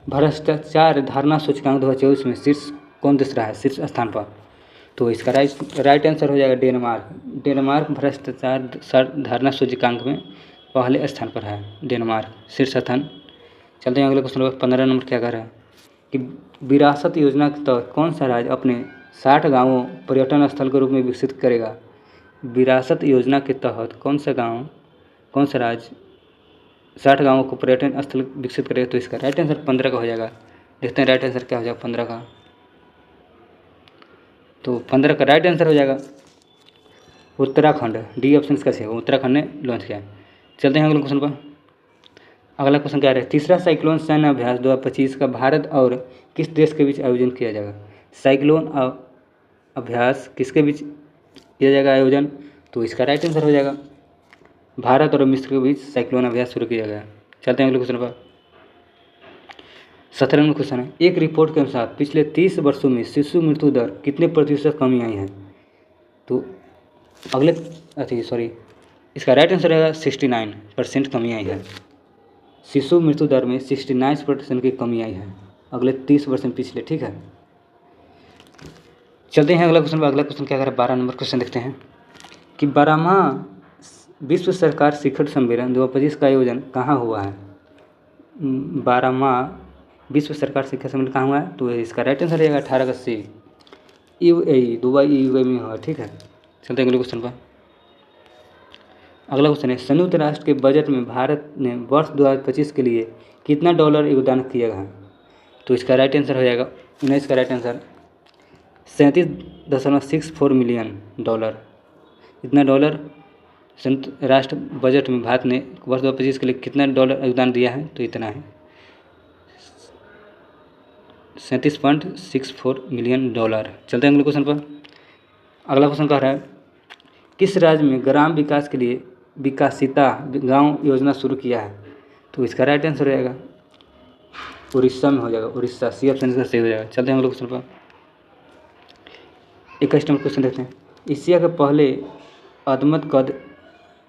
भ्रष्टाचार धारणा सूचकांक 2024 में शीर्ष कौन देश रहा है, शीर्ष स्थान पर। तो इसका राइट आंसर हो जाएगा डेनमार्क। डेनमार्क भ्रष्टाचार धारणा सूचकांक में पहले स्थान पर है, डेनमार्क शीर्ष स्थान। चलते हैं अगले क्वेश्चन पर। 15 नंबर क्या कह रहा है कि विरासत योजना के तहत कौन सा राज्य अपने 60 गाँवों पर्यटन स्थल के रूप में विकसित करेगा। विरासत योजना के तहत कौन सा राज्य 60 गाँवों को पर्यटन स्थल विकसित करेगा। तो इसका राइट आंसर 15 का हो जाएगा। देखते हैं राइट आंसर क्या हो जाएगा 15 का। तो 15 का राइट आंसर हो जाएगा उत्तराखंड। डी ऑप्शन इसका सही होगा, उत्तराखंड ने लॉन्च किया है। चलते हैं अगले क्वेश्चन पर। अगला क्वेश्चन क्या है, तीसरा साइक्लोन सैन्य अभ्यास 2025 का भारत और किस देश के बीच आयोजन किया जाएगा। साइक्लोन अभ्यास किसके बीच किया जाएगा आयोजन। तो इसका राइट आंसर हो जाएगा भारत और मिस्र के बीच साइक्लोन अभ्यास शुरू किया गया। चलते हैं अगले क्वेश्चन पर। 17 नंबर क्वेश्चन है, एक रिपोर्ट के अनुसार पिछले 30 वर्षों में शिशु मृत्यु दर कितने प्रतिशत कमी आई है। तो इसका राइट आंसर रहेगा 69% कमी आई है। शिशु मृत्यु दर में 69% की कमी आई है अगले 30 वर्ष में पिछले। ठीक है, चलते हैं अगला क्वेश्चन पर। अगला क्वेश्चन क्या कर रहा है 12 नंबर क्वेश्चन देखते हैं कि 12वां विश्व सरकार शिखर सम्मेलन 2025 का आयोजन कहाँ हुआ है। 12वां विश्व सरकार शिखर सम्मेलन कहाँ हुआ है। तो इसका राइट आंसर रहेगा 18 का सी, UAE दुबई में हुआ। ठीक है, चलते हैं अगले क्वेश्चन पर। अगला क्वेश्चन है, संयुक्त राष्ट्र के बजट में भारत ने वर्ष 2025 के लिए कितना डॉलर योगदान किया है। तो इसका राइट आंसर हो जाएगा 19 का राइट आंसर 37.64 मिलियन डॉलर। इतना डॉलर संयुक्त राष्ट्र बजट में भारत ने वर्ष 2025 के लिए कितना डॉलर योगदान दिया है। तो इतना है 37.64 मिलियन डॉलर। चलते हैं अगले क्वेश्चन पर। अगला क्वेश्चन कह रहा है, किस राज्य में ग्राम विकास के लिए विकासिता गांव योजना शुरू किया है। तो इसका राइट आंसर हो जाएगा उड़ीसा में हो जाएगा, उड़ीसा। सी ऑप्शन इसका सही हो जाएगा। चलते हैं अगले क्वेश्चन पर। 21 नंबर क्वेश्चन देखते हैं, एशिया के पहले अदमत कद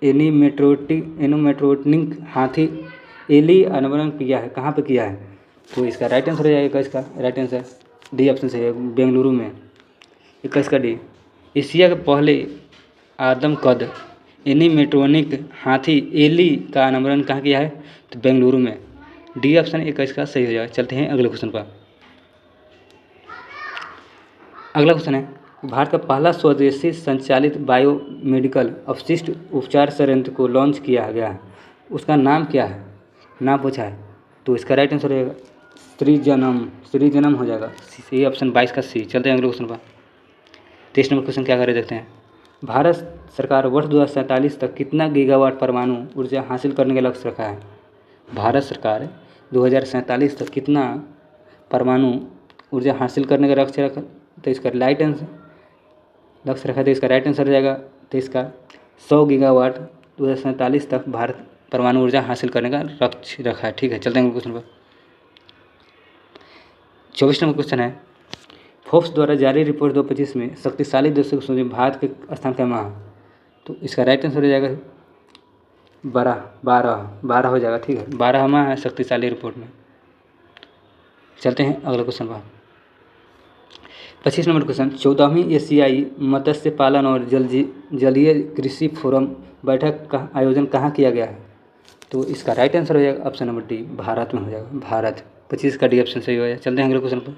एनिमेट्रोनिक हाथी एली अनावरण किया है, कहाँ पे किया है। तो इसका राइट आंसर हो जाएगा, इसका राइट आंसर डी ऑप्शन से है, बेंगलुरु में। 21 का डी, एशिया के पहले आदम कद एनिमेट्रोनिक हाथी एली का अनावरण कहाँ किया है। तो बेंगलुरु में। डी ऑप्शन 21 का सही हो जाएगा। चलते हैं अगले क्वेश्चन पर। अगला क्वेश्चन है, भारत का पहला स्वदेशी संचालित बायोमेडिकल अपशिष्ट उपचार संयंत्र को लॉन्च किया गया है, उसका नाम क्या है, नाम पूछा है। तो इसका राइट आंसर रहेगा सृजनम हो जाएगा, सी ऑप्शन 22 का सी। चलते हैं अगले क्वेश्चन पर। 23 नंबर क्वेश्चन क्या कर रहे देखते हैं, भारत सरकार वर्ष 2047 तक कितना गीगावाट परमाणु ऊर्जा हासिल करने का लक्ष्य रखा है। भारत सरकार 2047 तक कितना परमाणु ऊर्जा हासिल करने का लक्ष्य रखा। तो इसका राइट आंसर लक्ष्य रखा, तो इसका राइट आंसर हो जाएगा। तो इसका 100 गीगावाट 2047 तक भारत परमाणु ऊर्जा हासिल करने का लक्ष्य रखा है। ठीक है, चलते हैं क्वेश्चन पर। 24 नंबर क्वेश्चन है, फोर्ब्स द्वारा जारी रिपोर्ट 2025 में शक्तिशाली देशों की सूची में भारत के स्थान क्या है। तो इसका राइट आंसर हो जाएगा 12 हो जाएगा। ठीक है, 12वां है शक्तिशाली रिपोर्ट में। चलते हैं अगले क्वेश्चन पर। 25 नंबर क्वेश्चन, 14वीं एशियाई मत्स्य पालन और जलीय कृषि फोरम बैठक का आयोजन कहाँ किया गया है। तो इसका राइट आंसर हो जाएगा ऑप्शन नंबर डी, भारत में हो जाएगा, भारत। 25 का डी ऑप्शन सही हो जाएगा। चलते हैं अगले क्वेश्चन पर।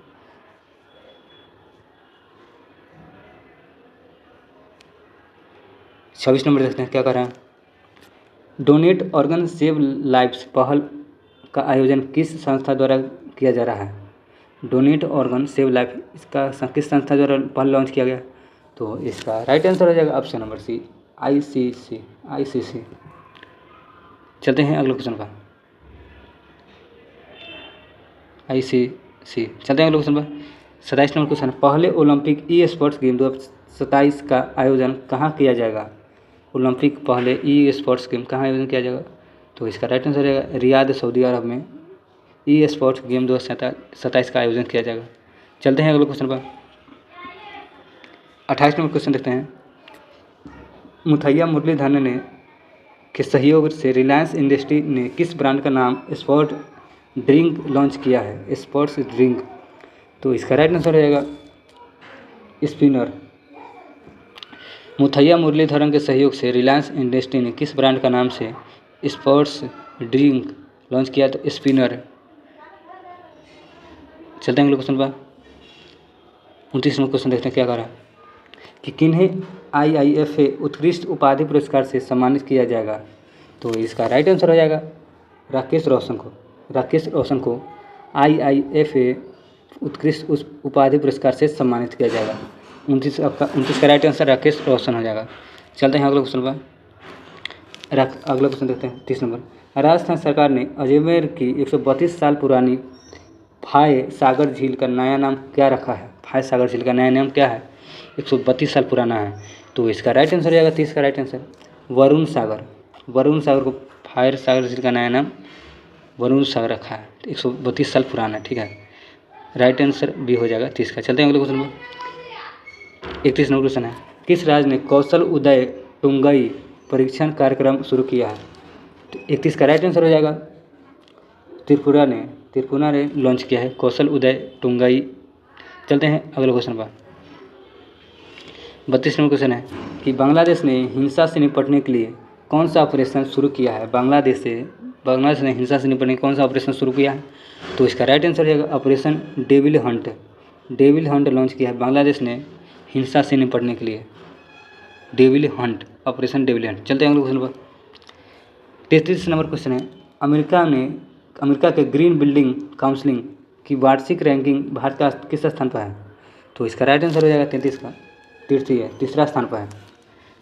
26 नंबर देखते हैं क्या कर रहे हैं, डोनेट ऑर्गन सेव लाइव्स पहल का आयोजन किस संस्था द्वारा किया जा रहा है। डोनेट ऑर्गन सेव लाइफ इसका किस संस्था द्वारा पहल लॉन्च किया गया। तो इसका राइट आंसर हो जाएगा ऑप्शन नंबर सी, ICC। चलते हैं अगले क्वेश्चन पर। ICC। चलते हैं अगले क्वेश्चन पर। 27 नंबर क्वेश्चन, पहले ओलंपिक ई स्पोर्ट्स गेम 2027 का आयोजन कहाँ किया जाएगा। ओलंपिक पहले ई स्पोर्ट्स गेम कहाँ आयोजन किया जाएगा। तो इसका राइट आंसर रहेगा रियाद, सऊदी अरब में ई स्पोर्ट्स गेम 2027 का आयोजन किया जाएगा। चलते हैं अगले क्वेश्चन पर। 28 नंबर क्वेश्चन देखते हैं, मुथैया मुरलीधरन ने के सहयोग से रिलायंस इंडस्ट्री ने किस ब्रांड का नाम स्पोर्ट ड्रिंक लॉन्च किया है, स्पोर्ट्स ड्रिंक। तो इसका राइट आंसर हो जाएगा स्पिनर, मुथैया मुरलीधरन के सहयोग से रिलायंस इंडस्ट्री ने किस ब्रांड का नाम से स्पोर्ट्स ड्रिंक लॉन्च किया? तो स्पिनर। चलते हैं अगले क्वेश्चन पर। 29 नंबर क्वेश्चन देखते हैं क्या कह रहा है कि किन्हें IIFA उत्कृष्ट उपाधि पुरस्कार से सम्मानित किया जाएगा? तो इसका राइट आंसर हो जाएगा राकेश रोशन को। राकेश रोशन को IIFA उत्कृष्ट उस उपाधि पुरस्कार से सम्मानित किया जाएगा। 29 का राइट आंसर राकेश रोशन हो जाएगा। चलते हैं अगले क्वेश्चन पर। अगला क्वेश्चन देखते हैं 30 नंबर। राजस्थान सरकार ने अजमेर की 132 साल पुरानी फाय सागर झील का नया नाम क्या रखा है? फाय सागर झील का नया नाम क्या है? 132 साल पुराना है, तो इसका राइट आंसर हो जाएगा 30 का राइट आंसर वरुण सागर। वरुण सागर को फायर सागर झील का नया नाम वरुण सागर रखा है। 132 साल पुराना है, ठीक है। राइट आंसर भी हो जाएगा 30 का। चलते हैं अगले क्वेश्चन पर। 31 नंबर क्वेश्चन है, किस राज्य ने कौशल उदय टुंगई परीक्षण कार्यक्रम शुरू किया है? तो 31 का राइट आंसर हो जाएगा त्रिपुरा ने लॉन्च किया है कौशल उदय टुंगई। चलते हैं अगले क्वेश्चन पर। 32 नंबर क्वेश्चन है कि बांग्लादेश ने हिंसा से निपटने के लिए कौन सा ऑपरेशन शुरू किया है? बांग्लादेश ने हिंसा से निपटने कौन सा ऑपरेशन शुरू किया है? तो इसका राइट आंसर हो जाएगा operation devil Hunt. Devil Hunt launch किया है बांग्लादेश ने हिंसा से निपटने के लिए। Devil Hunt, operation devil Hunt. चलते हैं अगले क्वेश्चन पर। 33 नंबर क्वेश्चन है, अमेरिका के ग्रीन बिल्डिंग काउंसिल की वार्षिक रैंकिंग भारत का किस स्थान पर है? तो इसका राइट आंसर हो जाएगा 33 का तीसरा स्थान पर है।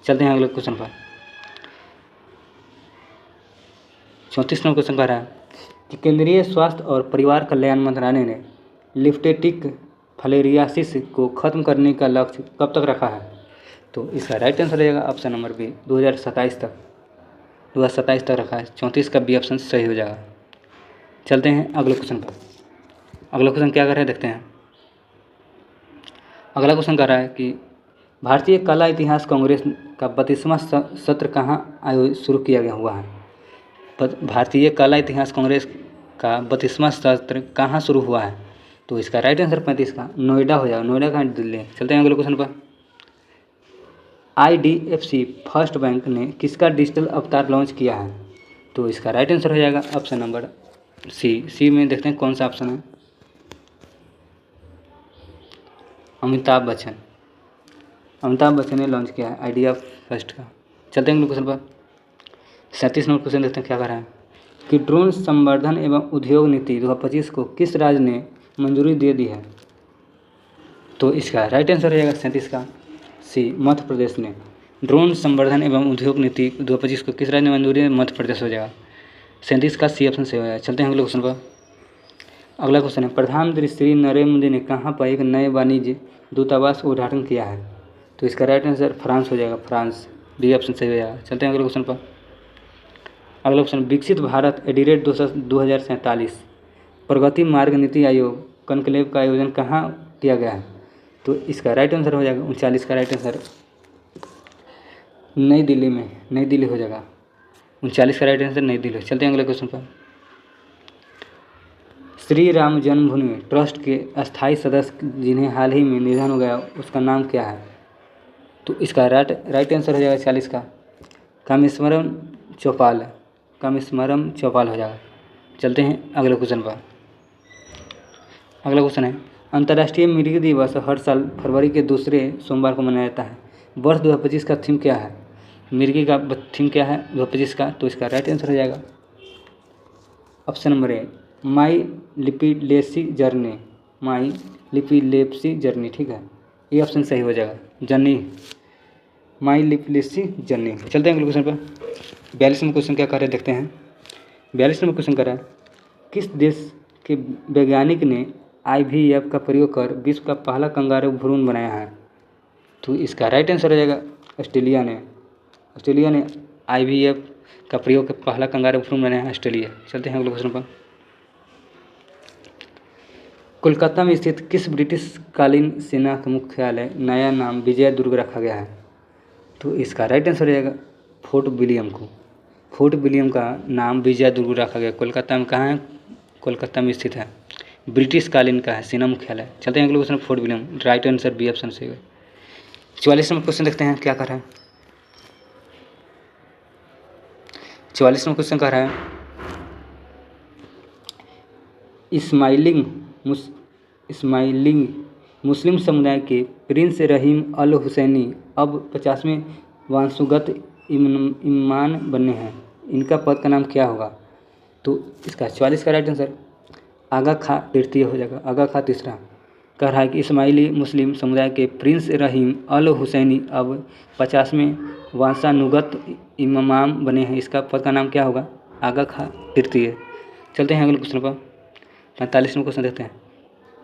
चलते हैं अगले क्वेश्चन पर। 34 नंबर क्वेश्चन कह रहा है कि केंद्रीय स्वास्थ्य और परिवार कल्याण मंत्रालय ने लिम्फेटिक फिलेरियासिस को खत्म करने का लक्ष्य कब तक रखा है? तो इसका राइट आंसर रहेगा ऑप्शन नंबर बी 2027 तक रखा है। 34 का बी ऑप्शन सही हो जाएगा। चलते हैं अगले क्वेश्चन पर। अगला क्वेश्चन क्या कर रहे हैं देखते हैं। अगला क्वेश्चन कर रहा है कि भारतीय कला इतिहास कांग्रेस का 32वां सत्र कहाँ शुरू किया गया हुआ है? भारतीय कला इतिहास कांग्रेस का 32वां सत्र कहाँ शुरू हुआ है? तो इसका राइट आंसर 35 का नोएडा हो जाएगा। नोएडा कहाँ? दिल्ली। चलते हैं अगले क्वेश्चन पर। IDFC फर्स्ट बैंक ने किसका डिजिटल अवतार लॉन्च किया है? तो इसका राइट आंसर हो जाएगा ऑप्शन नंबर सी में देखते हैं कौन सा ऑप्शन है। अमिताभ बच्चन ने लॉन्च किया है आइडिया फर्स्ट का। चलते हैं अगले क्वेश्चन पर। 37 नंबर क्वेश्चन देखते हैं क्या कर रहा है कि ड्रोन संवर्धन एवं उद्योग नीति 2025 को किस राज्य ने मंजूरी दे दी है? तो इसका राइट आंसर हो जाएगा 37 का सी मध्य प्रदेश ने। ड्रोन संवर्धन एवं उद्योग नीति 2025 को किस राज्य ने मंजूरी दी? मध्य प्रदेश हो जाएगा। 37 का सी ऑप्शन सही हो जाएगा। चलते हैं अगले क्वेश्चन पर। अगला क्वेश्चन है, प्रधानमंत्री श्री नरेंद्र मोदी ने कहाँ पर एक नए वाणिज्य दूतावास का उद्घाटन किया है? तो इसका राइट आंसर फ्रांस हो जाएगा। फ्रांस, डी ऑप्शन सही हो जाएगा। चलते हैं अगले क्वेश्चन पर। अगला क्वेश्चन, विकसित भारत एडिरेट 2047 प्रगति मार्ग नीति आयोग कॉन्क्लेव का आयोजन कहाँ किया गया है? तो इसका राइट आंसर हो जाएगा 39 का राइट आंसर नई दिल्ली हो जाएगा। 39 का राइट आंसर नई दिल्ली। चलते हैं अगले क्वेश्चन पर। श्री राम जन्मभूमि ट्रस्ट के अस्थायी सदस्य जिन्हें हाल ही में निधन हो गया उसका नाम क्या है? तो इसका राइट आंसर हो जाएगा 40 का कामेश्वरम चौपाल हो जाएगा। चलते हैं अगले क्वेश्चन पर। अगला क्वेश्चन है, अंतर्राष्ट्रीय मृग दिवस हर साल फरवरी के दूसरे सोमवार को मनाया जाता है। वर्ष 2025 का थीम क्या है? मिर्गी का थीम क्या है 2025 का? तो इसका राइट आंसर हो जाएगा ऑप्शन नंबर ए माई लिपिलेसी जर्नी, ठीक है। ये ऑप्शन सही हो जाएगा जर्नी, माई लिपिलेसी जर्नी। चलते हैं अगले क्वेश्चन पर। 42 नंबर क्वेश्चन क्या कर रहे हैं देखते हैं। 42 नंबर क्वेश्चन कर रहा है, किस देश के वैज्ञानिक ने IVF का प्रयोग कर विश्व का पहला कंगारू भ्रूण बनाया है? तो इसका राइट आंसर हो जाएगा ऑस्ट्रेलिया ने IVF का प्रयोग कर पहला कंगारू भ्रूण बनाया है ऑस्ट्रेलिया। चलते हैं अगले क्वेश्चन पर। कोलकाता में स्थित किस ब्रिटिश कालीन सेना का मुख्यालय नया नाम विजय दुर्ग रखा गया है? तो इसका राइट आंसर हो जाएगा फोर्ट विलियम का नाम विजय दुर्ग रखा गया। कोलकाता में कहाँ है? कोलकाता में स्थित है। ब्रिटिश कालीन का है सेना मुख्यालय। चलते हैं अगले question Fort William. Right answer B option सही है। 44 नंबर क्वेश्चन देखते हैं क्या कर रहा है। 44 नंबर क्वेश्चन कह रहा है इस्माइलिंग मुस्लिम समुदाय के प्रिंस रहीम अल हुसैनी अब 50वें वंशगत इमाम बने हैं, इनका पद का नाम क्या होगा। तो इसका 44 का राइट आंसर आगा खा तृतीय हो जाएगा। आगा खा तीसरा कह रहा है कि इस्माइली मुस्लिम समुदाय के प्रिंस रहीम अल हुसैनी अब 50वें वंशानुगत इमाम बने हैं, इसका पद का नाम क्या होगा। आगा खा तृतीय। चलते हैं अगले क्वेश्चन पर। 45वें क्वेश्चन देखते हैं।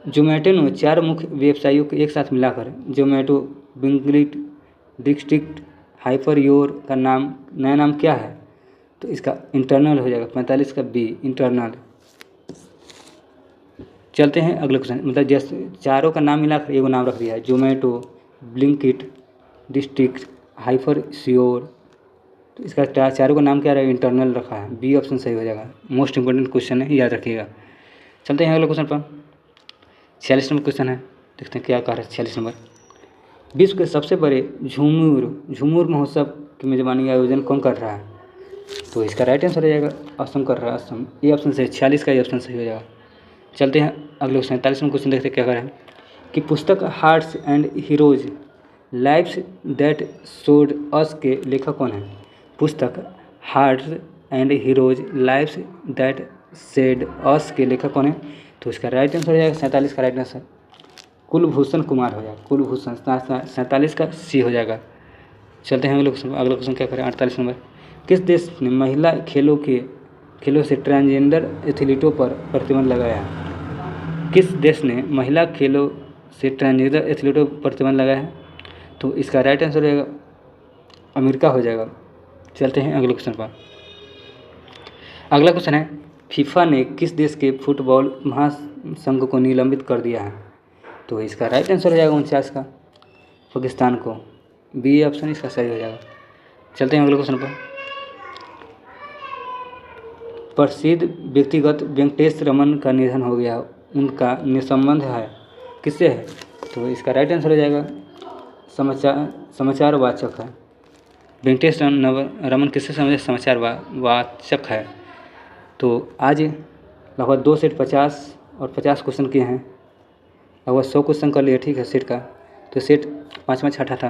जोमेटो ने 4 मुख्य व्यवसायों को एक साथ मिलाकर जोमेटो बिंगलिट डिस्ट्रिक्ट हाइपरयोर का नया नाम क्या है। तो इसका इंटरनल हो जाएगा। 45 का बी इंटरनल। चलते हैं अगले क्वेश्चन, मतलब जैसे चारों का नाम मिलाकर एगो नाम रख दिया है, जोमेटो ब्लिंकिट डिस्ट्रिक्ट हाइपरश्योर। तो इसका चारों का नाम क्या रहेगा, इंटरनल रखा है। बी ऑप्शन सही हो जाएगा। मोस्ट इंपोर्टेंट क्वेश्चन है, याद रखिएगा। चलते हैं अगले क्वेश्चन पर। 46 नंबर क्वेश्चन है, देखते हैं क्या कह रहा है। 46 नंबर, विश्व के सबसे बड़े झूमर महोत्सव की मेजबानी का आयोजन कौन कर रहा है। तो इसका राइट आंसर हो जाएगा असम कर रहा है। असम, ये ऑप्शन सही। 46 का ये ऑप्शन सही हो जाएगा। चलते हैं अगले क्वेश्चन। 47 क्वेश्चन देखते हैं क्या कर रहे हैं कि पुस्तक hearts and heroes lives that showed us के लेखक कौन है। पुस्तक hearts and heroes lives that shed us के लेखक कौन है। तो इसका राइट आंसर हो जाएगा 47 का राइट आंसर कुलभूषण कुमार हो जाएगा। कुलभूषण 47 का सी हो जाएगा। चलते हैं अगले क्वेश्चन। अगला क्वेश्चन क्या करें। 48 नंबर, किस देश ने महिला खेलों से ट्रांसजेंडर एथलीटों पर प्रतिबंध लगाया है। किस देश ने महिला खेलों से ट्रांसजेंडर एथलीटों पर प्रतिबंध लगाया है। तो इसका राइट आंसर हो जाएगा अमेरिका हो जाएगा। चलते हैं अगले क्वेश्चन पर। अगला क्वेश्चन है, फीफा ने किस देश के फुटबॉल महासंघ को निलंबित कर दिया है। तो इसका राइट आंसर हो जाएगा 49 का पाकिस्तान को। बी ऑप्शन इसका सही हो जाएगा। चलते हैं अगले क्वेश्चन पर। प्रसिद्ध व्यक्तिगत वेंकटेश रमन का निधन हो गया, उनका निसंबंध है किससे है। तो इसका राइट आंसर हो जाएगा समाचार वाचक है। वेंकटेश रमन किससे संबंधित समाचार वाचक है। तो आज लगभग 2 सेट 50 और 50 क्वेश्चन किए हैं। लगभग 100 क्वेश्चन कर लिए, ठीक है सेट का। तो सेट 5वां छठा था।